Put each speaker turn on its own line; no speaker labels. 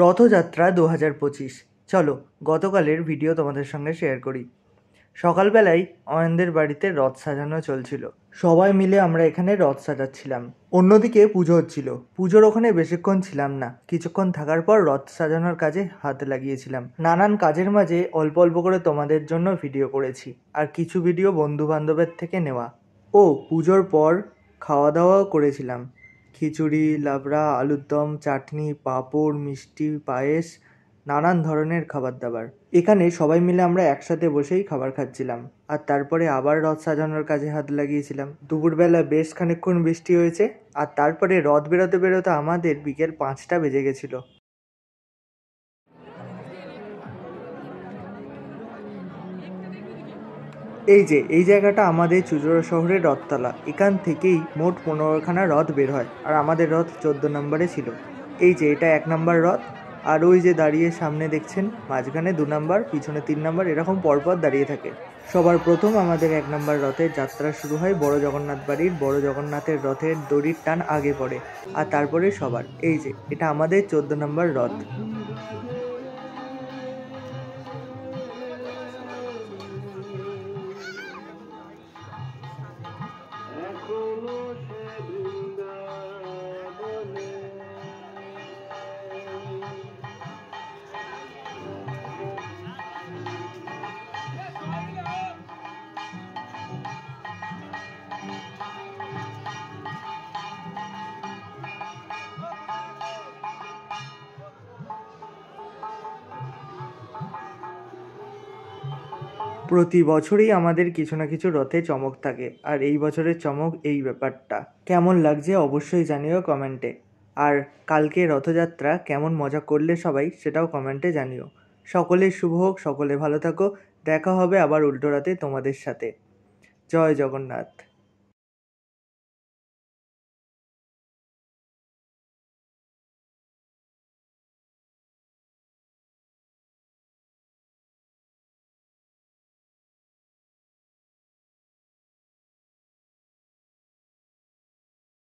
রথযাত্রা 2025। চলো গতকালের ভিডিও তোমাদের সঙ্গে শেয়ার করি। সকালবেলায় অয়নদের বাড়িতে রথ সাজানো চলছিল, সবাই মিলে আমরা এখানে রথ সাজাচ্ছিলাম। অন্যদিকে পুজো হচ্ছিল। পুজোর ওখানে বেশিক্ষণ ছিলাম না, কিছুক্ষণ থাকার পর রথ সাজানোর কাজে হাত লাগিয়েছিলাম। নানান কাজের মাঝে অল্প অল্প করে তোমাদের জন্য ভিডিও করেছি, আর কিছু ভিডিও বন্ধু বান্ধবের থেকে নেওয়া। ও পুজোর পর খাওয়া দাওয়াও করেছিলাম। খিচুড়ি, লাবড়া, আলুর দম, চাটনি, পাঁপড়, মিষ্টি, পায়েস, নানান ধরনের খাবার দাবার। এখানে সবাই মিলে আমরা একসাথে বসেই খাবার খাচ্ছিলাম, আর তারপরে আবার রথ সাজানোর কাজে হাত লাগিয়েছিলাম। দুপুরবেলা বেশ খানিকক্ষণ বৃষ্টি হয়েছে, আর তারপরে রথ বেরোতে বেরোতে আমাদের বিকেল 5টা বেজে গেছিল। এই জায়গাটা আমাদের চুঁচুড়া শহরের রথতলা। এখান থেকেই মোট 15খানা রথ বের হয়, আর আমাদের রথ 14 নম্বরে ছিল। এটা 1 নম্বর রথ, আর ওই যে দাঁড়িয়ে সামনে দেখছেন, মাঝখানে 2 নম্বর, পিছনে 3 নম্বর, এরকম পরপর দাঁড়িয়ে থাকে। সবার প্রথম আমাদের 1 নম্বর রথের যাত্রা শুরু হয় বড় জগন্নাথ বাড়ির। বড় জগন্নাথের রথের দড়ির টান আগে পড়ে, আর তারপরে সবার। এটা আমাদের 14 নম্বর রথ। প্রতি বছরই আমাদের কিছু না কিছু রথে চমক থাকে, আর এই বছরের চমক এই ব্যাপারটা। কেমন লাগছে অবশ্যই জানিও কমেন্টে। আর কালকে রথযাত্রা কেমন মজা করলে সবাই, সেটাও কমেন্টে জানিও। সকলের শুভ হোক, সকলে ভালো থাকো। দেখা হবে আবার উল্টো রাতে তোমাদের সাথে। জয় জগন্নাথ।